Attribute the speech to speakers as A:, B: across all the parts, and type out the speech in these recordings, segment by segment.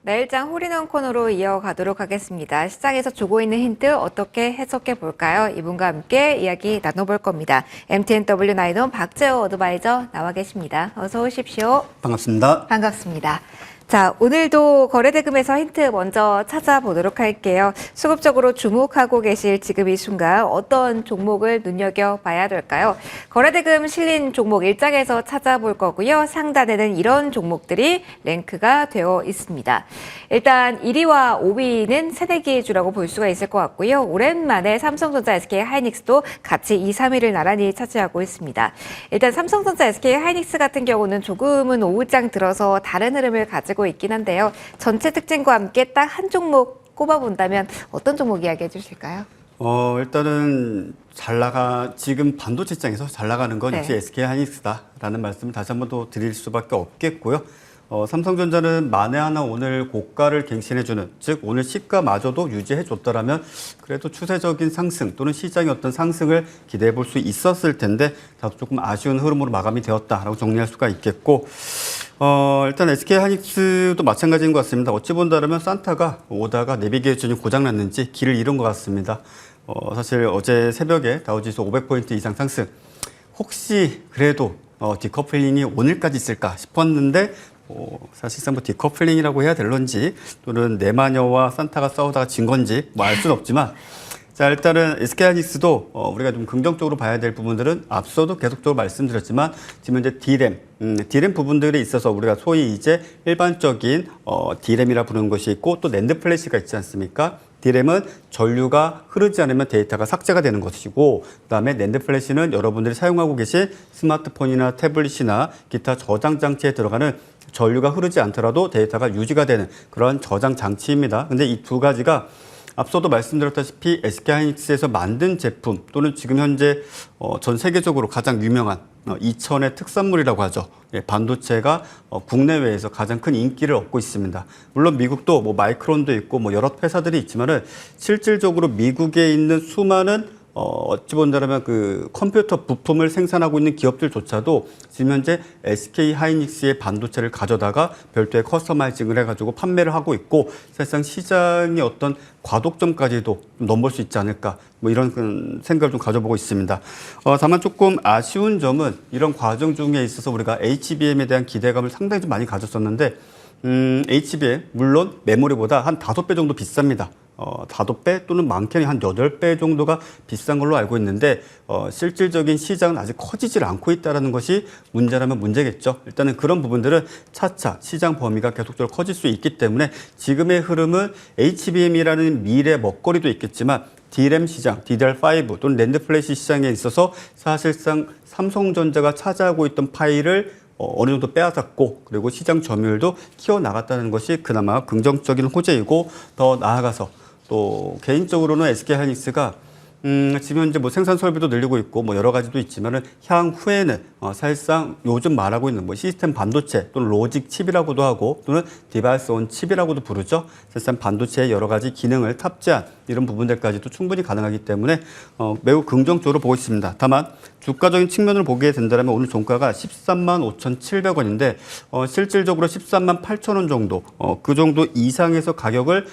A: 매일장 홀인원 코너로 이어가도록 하겠습니다. 시장에서 주고 있는 힌트 어떻게 해석해 볼까요? 이분과 함께 이야기 나눠볼 겁니다. MTNW 나인원 박재호 어드바이저 나와 계십니다. 어서 오십시오.
B: 반갑습니다.
A: 반갑습니다. 자, 오늘도 거래대금에서 힌트 먼저 찾아보도록 할게요. 수급적으로 주목하고 계실 지금 이 순간 어떤 종목을 눈여겨봐야 될까요? 거래대금 실린 종목 일장에서 찾아볼 거고요. 상단에는 이런 종목들이 랭크가 되어 있습니다. 일단 1위와 5위는 새내기의 주라고 볼 수가 있을 것 같고요. 오랜만에 삼성전자, SK하이닉스도 같이 2, 3위를 나란히 차지하고 있습니다. 일단 삼성전자, SK하이닉스 같은 경우는 조금은 오후장 들어서 다른 흐름을 가지고 있긴 한데요. 전체 특징과 함께 딱 한 종목 꼽아본다면 어떤 종목 이야기해 주실까요?
B: 일단은 지금 반도체 시장에서 잘 나가는 건 역시 SK하이닉스다라는 말씀을 다시 한 번 더 드릴 수밖에 없겠고요. 삼성전자는 만에 하나 오늘 고가를 갱신해주는, 즉 오늘 시가마저도 유지해줬더라면 그래도 추세적인 상승 또는 시장의 어떤 상승을 기대해 볼 수 있었을 텐데 다소 조금 아쉬운 흐름으로 마감이 되었다라고 정리할 수가 있겠고, 일단 SK하이닉스도 마찬가지인 것 같습니다. 어찌 본다면 산타가 오다가 내비게이션이 고장났는지 길을 잃은 것 같습니다. 사실 어제 새벽에 다우지수 500포인트 이상 상승, 혹시 그래도 디커플링이 오늘까지 있을까 싶었는데 사실상 디커플링이라고 해야 될런지 또는 내마녀와 산타가 싸우다가 진 건지 알 수는 없지만, 자, 일단은 SK하이닉스도 우리가 좀 긍정적으로 봐야 될 부분들은 앞서도 계속적으로 말씀드렸지만 지금 이제 D램 부분들에 있어서 우리가 소위 이제 일반적인 D램이라 부르는 것이 있고 또 낸드 플래시가 있지 않습니까? D램은 전류가 흐르지 않으면 데이터가 삭제가 되는 것이고, 그다음에 낸드 플래시는 여러분들이 사용하고 계신 스마트폰이나 태블릿이나 기타 저장 장치에 들어가는 전류가 흐르지 않더라도 데이터가 유지가 되는 그런 저장 장치입니다. 근데 이 두 가지가 앞서도 말씀드렸다시피 SK하이닉스에서 만든 제품 또는 지금 현재 전 세계적으로 가장 유명한 2000의 특산물이라고 하죠. 반도체가 국내외에서 가장 큰 인기를 얻고 있습니다. 물론 미국도 마이크론도 있고 여러 회사들이 있지만은 실질적으로 미국에 있는 수많은 어찌 본다면 그 컴퓨터 부품을 생산하고 있는 기업들조차도 지금 현재 SK하이닉스의 반도체를 가져다가 별도의 커스터마이징을 해가지고 판매를 하고 있고, 사실상 시장의 어떤 과독점까지도 넘볼 수 있지 않을까, 이런 생각을 좀 가져보고 있습니다. 다만 조금 아쉬운 점은 이런 과정 중에 있어서 우리가 HBM에 대한 기대감을 상당히 좀 많이 가졌었는데, HBM 물론 메모리보다 한 5배 정도 비쌉니다. 5배 또는 많게는 한 8배 정도가 비싼 걸로 알고 있는데, 실질적인 시장은 아직 커지질 않고 있다는 것이 문제라면 문제겠죠. 일단은 그런 부분들은 차차 시장 범위가 계속적으로 커질 수 있기 때문에 지금의 흐름은 HBM이라는 미래 먹거리도 있겠지만 D램 시장, DDR5 또는 낸드 플래시 시장에 있어서 사실상 삼성전자가 차지하고 있던 파일을 어느 정도 빼앗았고, 그리고 시장 점유율도 키워나갔다는 것이 그나마 긍정적인 호재이고, 더 나아가서 또 개인적으로는 SK하이닉스가 지금 현재 생산 설비도 늘리고 있고 여러 가지도 있지만은 향후에는 사실상 요즘 말하고 있는 시스템 반도체 또는 로직 칩이라고도 하고 또는 디바이스 온 칩이라고도 부르죠. 사실상 반도체의 여러 가지 기능을 탑재한 이런 부분들까지도 충분히 가능하기 때문에 매우 긍정적으로 보고 있습니다. 다만 주가적인 측면을 보게 된다면 오늘 종가가 13만 5,700원인데 실질적으로 13만 8,000원 정도, 그 정도 이상에서 가격을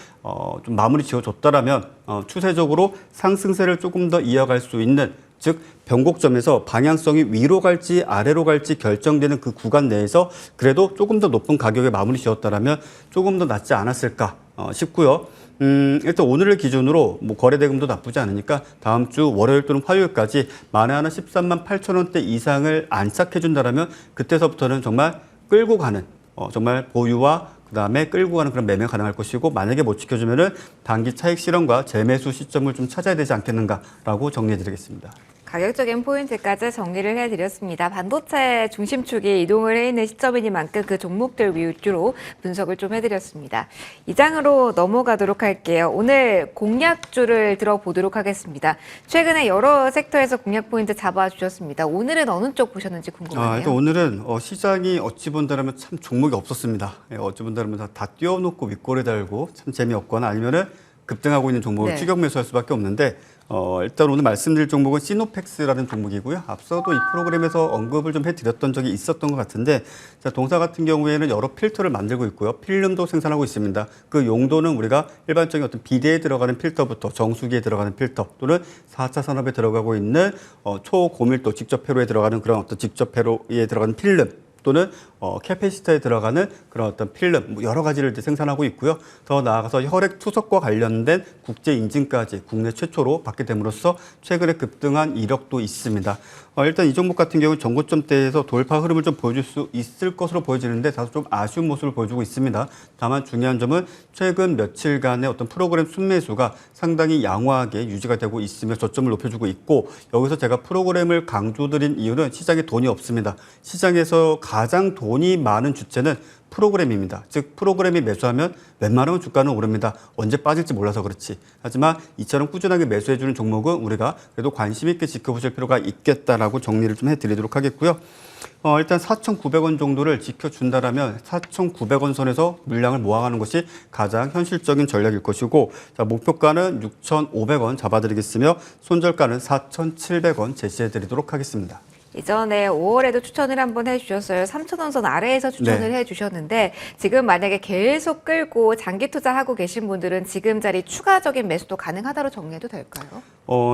B: 좀 마무리 지어줬다라면 추세적으로 상승세를 조금 더 이어갈 수 있는, 즉 변곡점에서 방향성이 위로 갈지 아래로 갈지 결정되는 그 구간 내에서 그래도 조금 더 높은 가격에 마무리 지었다라면 조금 더 낫지 않았을까 싶고요. 일단 오늘을 기준으로 거래대금도 나쁘지 않으니까 다음 주 월요일 또는 화요일까지 만에 하나 13만 8,000원대 이상을 안착해준다라면 그때서부터는 정말 끌고 가는, 정말 보유와 그다음에 끌고 가는 그런 매매 가능할 것이고, 만약에 못 지켜주면은 단기 차익 실현과 재매수 시점을 좀 찾아야 되지 않겠는가라고 정리해드리겠습니다.
A: 가격적인 포인트까지 정리를 해드렸습니다. 반도체 중심축이 이동을 해 있는 시점이니만큼 그 종목들 위주로 분석을 좀 해드렸습니다. 이 장으로 넘어가도록 할게요. 오늘 공략주를 들어보도록 하겠습니다. 최근에 여러 섹터에서 공략 포인트 잡아주셨습니다. 오늘은 어느 쪽 보셨는지 궁금하네요.
B: 일단 오늘은 시장이 어찌 본다면 참 종목이 없었습니다. 어찌 본다면 다 띄워놓고 윗골에 달고 참 재미없거나 아니면은 급등하고 있는 종목을 추격 매수할 수밖에 없는데, 일단 오늘 말씀드릴 종목은 시노펙스라는 종목이고요. 앞서도 이 프로그램에서 언급을 좀 해드렸던 적이 있었던 것 같은데, 자, 동사 같은 경우에는 여러 필터를 만들고 있고요. 필름도 생산하고 있습니다. 그 용도는 우리가 일반적인 어떤 비대에 들어가는 필터부터 정수기에 들어가는 필터 또는 4차 산업에 들어가고 있는 초고밀도 직접 회로에 들어가는 그런 어떤 직접 회로에 들어가는 필름 또는 캐패시터에 들어가는 그런 어떤 필름 여러 가지를 이제 생산하고 있고요. 더 나아가서 혈액 투석과 관련된 국제 인증까지 국내 최초로 받게 됨으로써 최근에 급등한 이력도 있습니다. 일단 이 종목 같은 경우는 전고점대에서 돌파 흐름을 좀 보여줄 수 있을 것으로 보여지는데 다소 좀 아쉬운 모습을 보여주고 있습니다. 다만 중요한 점은 최근 며칠간의 어떤 프로그램 순매수가 상당히 양호하게 유지가 되고 있으며 저점을 높여주고 있고, 여기서 제가 프로그램을 강조드린 이유는 시장에 돈이 없습니다. 시장에서 가장 돈이 많은 주체는 프로그램입니다. 즉 프로그램이 매수하면 웬만하면 주가는 오릅니다. 언제 빠질지 몰라서 그렇지. 하지만 이처럼 꾸준하게 매수해주는 종목은 우리가 그래도 관심 있게 지켜보실 필요가 있겠다라고 정리를 좀 해드리도록 하겠고요. 일단 4,900원 정도를 지켜준다라면 4,900원 선에서 물량을 모아가는 것이 가장 현실적인 전략일 것이고, 자, 목표가는 6,500원 잡아드리겠으며 손절가는 4,700원 제시해드리도록 하겠습니다.
A: 이전에 5월에도 추천을 한번 해주셨어요. 3,000원 선 아래에서 추천을 해주셨는데 지금 만약에 계속 끌고 장기 투자하고 계신 분들은 지금 자리 추가적인 매수도 가능하다로 정리해도 될까요?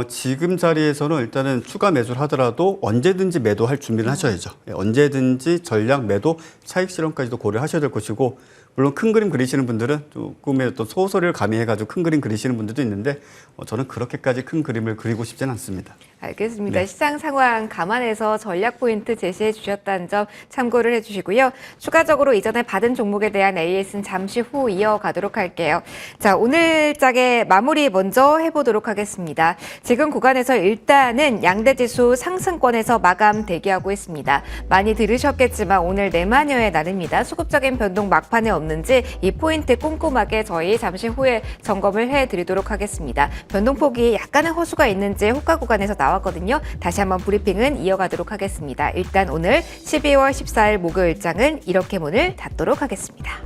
B: 지금 자리에서는 일단은 추가 매수를 하더라도 언제든지 매도할 준비를 하셔야죠. 언제든지 전략 매도 차익 실현까지도 고려하셔야 될 것이고, 물론 큰 그림 그리시는 분들은 조금의 어떤 소설을 가미해가지고 큰 그림 그리시는 분들도 있는데 저는 그렇게까지 큰 그림을 그리고 싶지는 않습니다.
A: 알겠습니다.
B: 네.
A: 시장 상황 감안해서 전략 포인트 제시해 주셨다는 점 참고를 해주시고요. 추가적으로 이전에 받은 종목에 대한 AS는 잠시 후 이어가도록 할게요. 자, 오늘 짝의 마무리 먼저 해보도록 하겠습니다. 지금 구간에서 일단은 양대지수 상승권에서 마감 대기하고 있습니다. 많이 들으셨겠지만 오늘 내마녀의 날입니다. 수급적인 변동 막판에 없는지 이 포인트 꼼꼼하게 저희 잠시 후에 점검을 해드리도록 하겠습니다. 변동폭이 약간의 호수가 있는지 호가 구간에서 나왔거든요. 다시 한번 브리핑은 이어가도록 하겠습니다. 일단 오늘 12월 14일 목요일장은 이렇게 문을 닫도록 하겠습니다.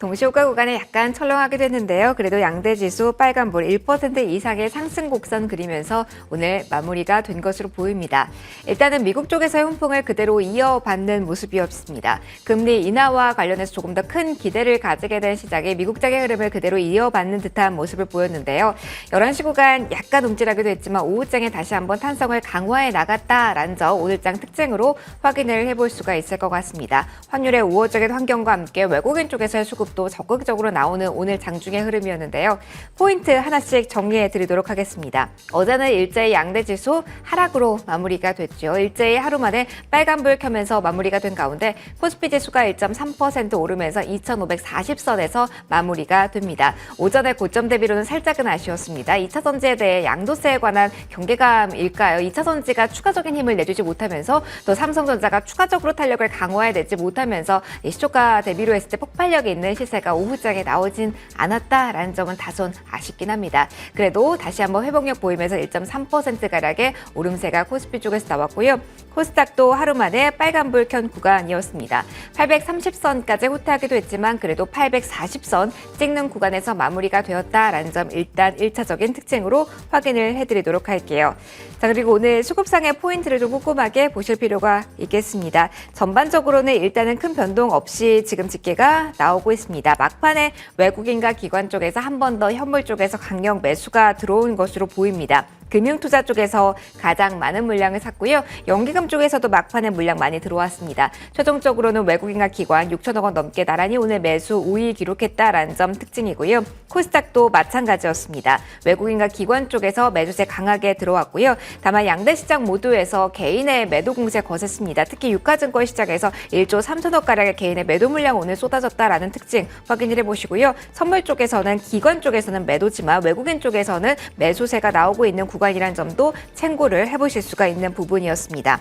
A: 동시호가 구간에 약간 철렁하게 됐는데요. 그래도 양대지수 빨간불 1% 이상의 상승 곡선 그리면서 오늘 마무리가 된 것으로 보입니다. 일단은 미국 쪽에서의 훈풍을 그대로 이어받는 모습이었습니다. 금리 인하와 관련해서 조금 더 큰 기대를 가지게 된 시장이 미국장의 흐름을 그대로 이어받는 듯한 모습을 보였는데요. 11시 구간 약간 움찔하기도 했지만 오후장에 다시 한번 탄성을 강화해 나갔다라는 점 오늘장 특징으로 확인을 해볼 수가 있을 것 같습니다. 환율의 우호적인 환경과 함께 외국인 쪽에서의 수급도 적극적으로 나오는 오늘 장중의 흐름이었는데요. 포인트 하나씩 정리해 드리도록 하겠습니다. 어제는 일제히 양대지수 하락으로 마무리가 됐죠. 일제히 하루 만에 빨간불 켜면서 마무리가 된 가운데 코스피 지수가 1.3% 오르면서 2,540선에서 마무리가 됩니다. 오전에 고점 대비로는 살짝은 아쉬웠습니다. 2차 전지에 대해 양도세에 관한 경계감일까요? 2차 전지가 추가적인 힘을 내주지 못하면서 또 삼성전자가 추가적으로 탄력을 강화해내지 못하면서 시초가 대비로 했을 때 폭발력이 있는 시세가 오후장에 나오진 않았다라는 점은 다소 아쉽긴 합니다. 그래도 다시 한번 회복력 보이면서 1.3%가량의 오름세가 코스피 쪽에서 나왔고요. 코스닥도 하루 만에 빨간불 켠 구간이었습니다. 830선까지 후퇴하기도 했지만 그래도 840선 찍는 구간에서 마무리가 되었다라는 점 일단 1차적인 특징으로 확인을 해드리도록 할게요. 자, 그리고 오늘 수급상의 포인트를 좀 꼼꼼하게 보실 필요가 있겠습니다. 전반적으로는 일단은 큰 변동 없이 지금 집계가 나오고 있습니다. 막판에 외국인과 기관 쪽에서 한 번 더 현물 쪽에서 강력 매수가 들어온 것으로 보입니다. 금융투자 쪽에서 가장 많은 물량을 샀고요. 연기금 쪽에서도 막판에 물량 많이 들어왔습니다. 최종적으로는 외국인과 기관 6천억 원 넘게 나란히 오늘 매수 우위 기록했다라는 점 특징이고요. 코스닥도 마찬가지였습니다. 외국인과 기관 쪽에서 매수세 강하게 들어왔고요. 다만 양대 시장 모두에서 개인의 매도 공세 거셌습니다. 특히 유가증권 시장에서 1조 3천억가량의 개인의 매도 물량 오늘 쏟아졌다라는 특징 확인을 해보시고요. 선물 쪽에서는 기관 쪽에서는 매도지만 외국인 쪽에서는 매수세가 나오고 있는 구간이란 점도 참고를 해보실 수가 있는 부분이었습니다.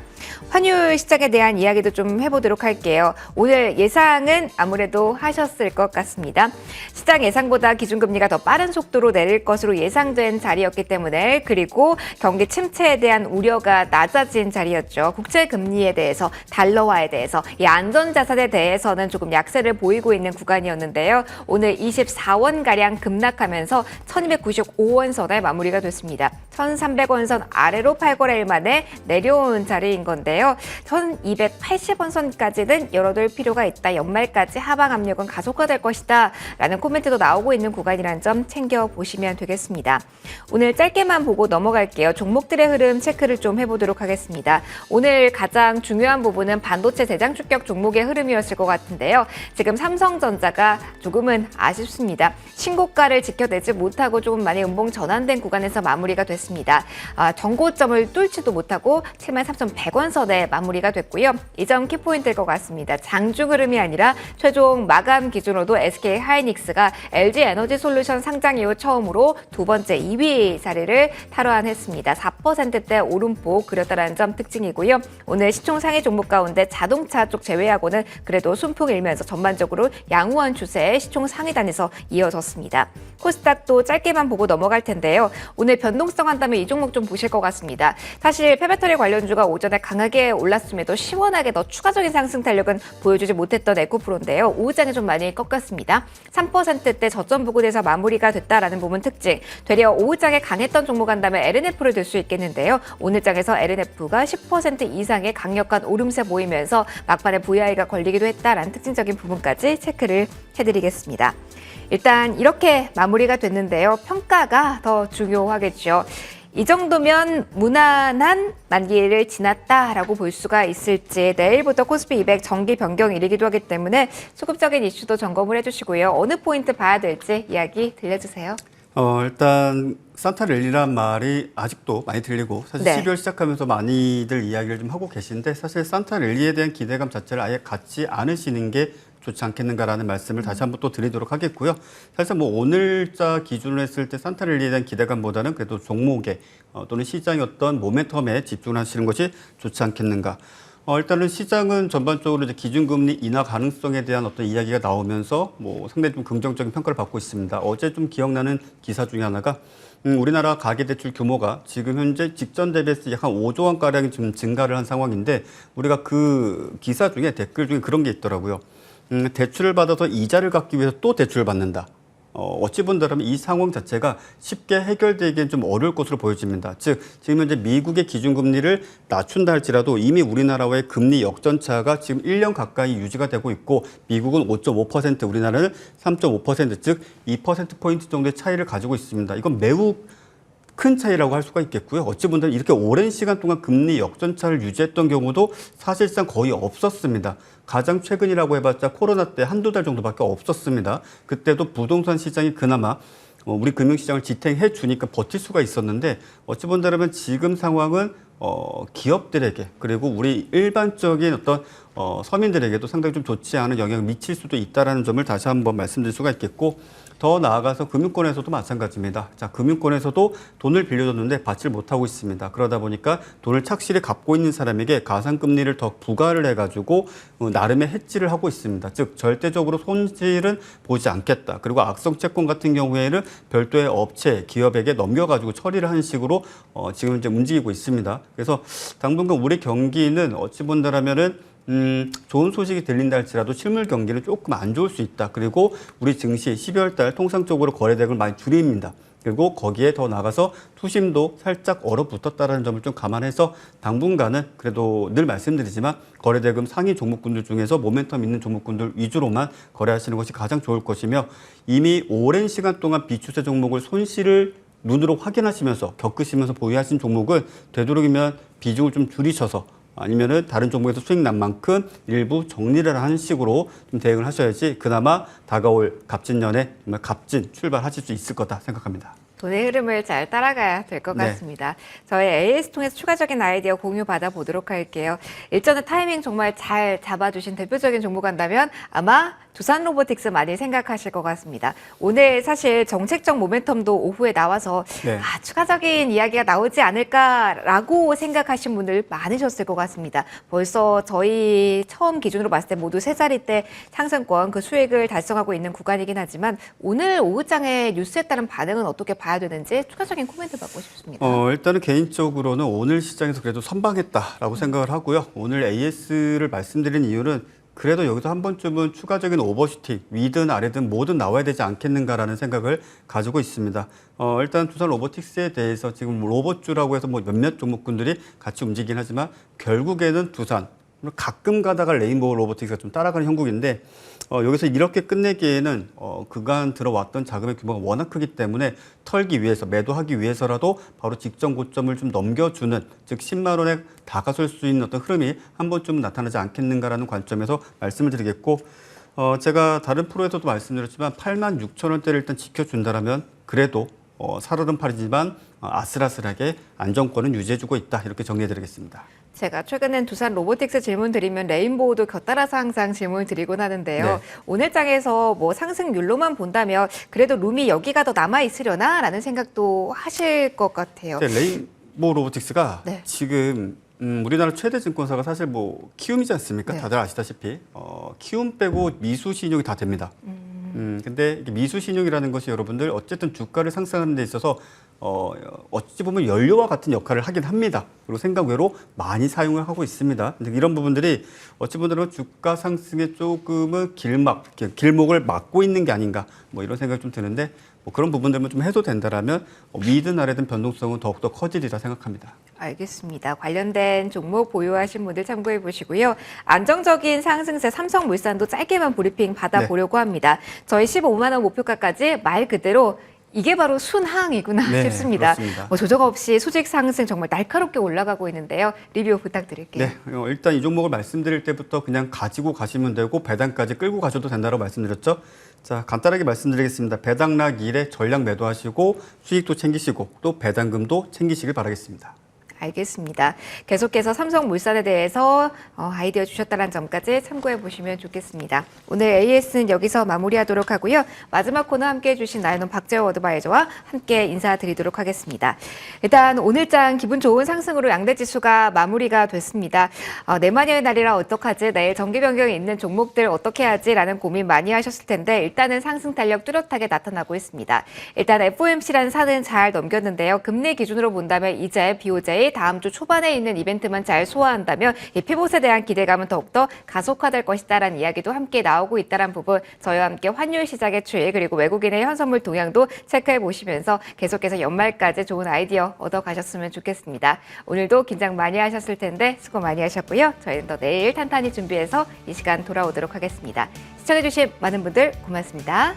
A: 환율 시장에 대한 이야기도 좀 해보도록 할게요. 오늘 예상은 아무래도 하셨을 것 같습니다. 시장 예상보다 기준금리가 더 빠른 속도로 내릴 것으로 예상된 자리였기 때문에, 그리고 경기 침체에 대한 우려가 낮아진 자리였죠. 국제금리에 대해서, 달러화에 대해서, 이 안전자산에 대해서는 조금 약세를 보이고 있는 구간이었는데요. 오늘 24원가량 급락하면서 1295원 선에 마무리가 됐습니다. 1300원 선 아래로 8거래일 만에 내려온 자리인 건데요. 1280원 선까지는 열어둘 필요가 있다. 연말까지 하방 압력은 가속화될 것이다. 라는 코멘트도 나오고 있는 구간이란 점 챙겨보시면 되겠습니다. 오늘 짧게만 보고 넘어갈게요. 종목들의 흐름 체크를 좀 해보도록 하겠습니다. 오늘 가장 중요한 부분은 반도체 대장 주격 종목의 흐름이었을 것 같은데요. 지금 삼성전자가 조금은 아쉽습니다. 신고가를 지켜내지 못하고 조금 많이 음봉 전환된 구간에서 마무리가 됐습니다. 전고점을 뚫지도 못하고 73,100원 선에 마무리가 됐고요. 이 점 키포인트일 것 같습니다. 장중 흐름이 아니라 최종 마감 기준으로도 SK 하이닉스가 LG 에너지 솔루션 상장 이후 처음으로 두 번째 2위 자리를 탈환했습니다. 4%대 오름폭 그렸다는 점 특징이고요. 오늘 시총 상위 종목 가운데 자동차 쪽 제외하고는 그래도 순풍 일면서 전반적으로 양호한 추세의 시총 상위단에서 이어졌습니다. 코스닥도 짧게만 보고 넘어갈 텐데요. 오늘 변동성 한다면 이 종목 좀 보실 것 같습니다. 사실 폐배터리 관련주가 오전에 강하게 올랐음에도 시원하게 더 추가적인 상승 탄력은 보여주지 못했던 에코프로인데요. 오후장에 좀 많이 꺾였습니다. 3%대 저점 부근에서 마무리가 됐다라는 부분 특징. 되려 오후장에 강했던 종목 한다면 LNF를 들 수 있겠는데요. 오늘 장에서 LNF가 10% 이상의 강력한 오름세 보이면서 막판에 VI가 걸리기도 했다라는 특징적인 부분까지 체크를 해드리겠습니다. 일단 이렇게 마무리가 됐는데요. 평가가 더 중요하겠죠. 이 정도면 무난한 만기를 지났다라고 볼 수가 있을지, 내일부터 코스피 200 정기 변경일이기도 하기 때문에 수급적인 이슈도 점검을 해주시고요. 어느 포인트 봐야 될지 이야기 들려주세요.
B: 일단 산타랠리란 말이 아직도 많이 들리고, 사실
A: 네.
B: 12월 시작하면서 많이들 이야기를 좀 하고 계신데, 사실 산타랠리에 대한 기대감 자체를 아예 갖지 않으시는 게 좋지 않겠는가라는 말씀을 다시 한번 또 드리도록 하겠고요. 사실 뭐 오늘자 기준으로 했을 때 산타랠리에 대한 기대감보다는 그래도 종목에 또는 시장의 어떤 모멘텀에 집중하시는 것이 좋지 않겠는가. 일단은 시장은 전반적으로 이제 기준금리 인하 가능성에 대한 어떤 이야기가 나오면서 뭐 상당히 좀 긍정적인 평가를 받고 있습니다. 어제 좀 기억나는 기사 중에 하나가 우리나라 가계대출 규모가 지금 현재 직전 대비해서 약 한 5조 원가량이 좀 증가를 한 상황인데, 우리가 그 기사 중에 댓글 중에 그런 게 있더라고요. 대출을 받아서 이자를 갚기 위해서 또 대출을 받는다. 어찌 본다면 이 상황 자체가 쉽게 해결되기엔 좀 어려울 것으로 보여집니다. 즉, 지금 현재 미국의 기준금리를 낮춘다 할지라도 이미 우리나라와의 금리 역전차가 지금 1년 가까이 유지가 되고 있고, 미국은 5.5%, 우리나라는 3.5%, 즉 2%포인트 정도의 차이를 가지고 있습니다. 이건 매우 큰 차이라고 할 수가 있겠고요. 어찌 보면 이렇게 오랜 시간 동안 금리 역전차를 유지했던 경우도 사실상 거의 없었습니다. 가장 최근이라고 해봤자 코로나 때 한두 달 정도밖에 없었습니다. 그때도 부동산 시장이 그나마 우리 금융시장을 지탱해 주니까 버틸 수가 있었는데, 어찌 본다면 지금 상황은 기업들에게, 그리고 우리 일반적인 어떤 서민들에게도 상당히 좀 좋지 않은 영향을 미칠 수도 있다는 점을 다시 한번 말씀드릴 수가 있겠고, 더 나아가서 금융권에서도 마찬가지입니다. 자, 금융권에서도 돈을 빌려줬는데 받질 못하고 있습니다. 그러다 보니까 돈을 착실히 갚고 있는 사람에게 가상금리를 더 부과를 해가지고 나름의 해지를 하고 있습니다. 즉, 절대적으로 손실은 보지 않겠다. 그리고 악성 채권 같은 경우에는 별도의 업체, 기업에게 넘겨가지고 처리를 하는 식으로 지금 이제 움직이고 있습니다. 그래서 당분간 우리 경기는 어찌 본다라면은 좋은 소식이 들린다 할지라도 실물 경기는 조금 안 좋을 수 있다. 그리고 우리 증시 12월 달 통상적으로 거래대금을 많이 줄입니다. 그리고 거기에 더 나가서 투심도 살짝 얼어붙었다는 점을 좀 감안해서 당분간은 그래도 늘 말씀드리지만 거래대금 상위 종목군들 중에서 모멘텀 있는 종목군들 위주로만 거래하시는 것이 가장 좋을 것이며, 이미 오랜 시간 동안 비추세 종목을 손실을 눈으로 확인하시면서 겪으시면서 보유하신 종목은 되도록이면 비중을 좀 줄이셔서, 아니면은 다른 종목에서 수익 난 만큼 일부 정리를 하는 식으로 좀 대응을 하셔야지 그나마 다가올 갑진년에 정말 값진 출발하실 수 있을 거다 생각합니다.
A: 돈의 흐름을 잘 따라가야 될 것
B: 네.
A: 같습니다. 저희 AS 통해서 추가적인 아이디어 공유 받아보도록 할게요. 일전에 타이밍 정말 잘 잡아주신 대표적인 종목 한다면 아마 두산 로보틱스 많이 생각하실 것 같습니다. 오늘 사실 정책적 모멘텀도 오후에 나와서
B: 네.
A: 추가적인 이야기가 나오지 않을까라고 생각하신 분들 많으셨을 것 같습니다. 벌써 저희 처음 기준으로 봤을 때 모두 세 자리대 상승권 그 수익을 달성하고 있는 구간이긴 하지만 오늘 오후장에 뉴스에 따른 반응은 어떻게 봐야 되는지 추가적인 코멘트 받고 싶습니다.
B: 일단은 개인적으로는 오늘 시장에서 그래도 선방했다라고 생각을 하고요. 오늘 AS를 말씀드린 이유는 그래도 여기서 한 번쯤은 추가적인 오버슈팅, 위든 아래든 뭐든 나와야 되지 않겠는가라는 생각을 가지고 있습니다. 일단 두산 로보틱스에 대해서 지금 로봇주라고 해서 뭐 몇몇 종목군들이 같이 움직이긴 하지만 결국에는 두산, 가끔 가다가 레인보우 로보틱스가 좀 따라가는 형국인데 여기서 이렇게 끝내기에는 그간 들어왔던 자금의 규모가 워낙 크기 때문에 털기 위해서 매도하기 위해서라도 바로 직전 고점을 좀 넘겨주는 즉 10만 원에 다가설 수 있는 어떤 흐름이 한 번쯤 나타나지 않겠는가라는 관점에서 말씀을 드리겠고 제가 다른 프로에서도 말씀드렸지만 8만 6천 원대를 일단 지켜준다라면 그래도 살얼음 팔이지만 아슬아슬하게 안정권은 유지해주고 있다 이렇게 정리해드리겠습니다.
A: 제가 최근엔 두산 로보틱스 질문 드리면 레인보우도 곁따라서 항상 질문을 드리곤 하는데요.
B: 네.
A: 오늘 장에서 뭐 상승률로만 본다면 그래도 룸이 여기가 더 남아 있으려나라는 생각도 하실 것 같아요.
B: 레인보우 로보틱스가
A: 네.
B: 지금 우리나라 최대 증권사가 사실 뭐 키움이지 않습니까?
A: 네.
B: 다들 아시다시피 키움 빼고 미수 신용이 다 됩니다. 근데 이게 미수 신용이라는 것이 여러분들 어쨌든 주가를 상승하는 데 있어서 어찌 보면 연료와 같은 역할을 하긴 합니다. 그리고 생각 외로 많이 사용을 하고 있습니다. 근데 이런 부분들이 어찌 보면 주가 상승에 조금은 길목을 막고 있는 게 아닌가 뭐 이런 생각이 좀 드는데 뭐 그런 부분들만 좀 해소된다라면 위든 아래든 변동성은 더욱더 커지리라 생각합니다.
A: 알겠습니다. 관련된 종목 보유하신 분들 참고해 보시고요. 안정적인 상승세 삼성물산도 짧게만 브리핑 받아보려고 합니다. 저희 15만 원 목표가까지 말 그대로 이게 바로 순항이구나
B: 네,
A: 싶습니다.
B: 그렇습니다.
A: 뭐 조정 없이 수직 상승 정말 날카롭게 올라가고 있는데요. 리뷰 부탁드릴게요.
B: 네, 일단 이 종목을 말씀드릴 때부터 그냥 가지고 가시면 되고 배당까지 끌고 가셔도 된다고 말씀드렸죠. 자, 간단하게 말씀드리겠습니다. 배당락 일에 전량 매도하시고 수익도 챙기시고 또 배당금도 챙기시길 바라겠습니다.
A: 알겠습니다. 계속해서 삼성물산에 대해서 아이디어 주셨다는 점까지 참고해 보시면 좋겠습니다. 오늘 AS는 여기서 마무리하도록 하고요. 마지막 코너 함께해 주신 나연원 박재호 어드바이저와 함께 인사드리도록 하겠습니다. 일단 오늘장 기분 좋은 상승으로 양대지수가 마무리가 됐습니다. 내마녀의 날이라 어떡하지? 내일 정기 변경이 있는 종목들 어떻게 하지? 라는 고민 많이 하셨을 텐데 일단은 상승 탄력 뚜렷하게 나타나고 있습니다. 일단 FOMC라는 산은 잘 넘겼는데요. 금리 기준으로 본다면 이제 BOJ 다음 주 초반에 있는 이벤트만 잘 소화한다면 이 피봇에 대한 기대감은 더욱더 가속화될 것이다라는 이야기도 함께 나오고 있다는 부분 저희와 함께 환율 시장의 추이 그리고 외국인의 현선물 동향도 체크해 보시면서 계속해서 연말까지 좋은 아이디어 얻어가셨으면 좋겠습니다. 오늘도 긴장 많이 하셨을 텐데 수고 많이 하셨고요. 저희는 더 내일 탄탄히 준비해서 이 시간 돌아오도록 하겠습니다. 시청해 주신 많은 분들 고맙습니다.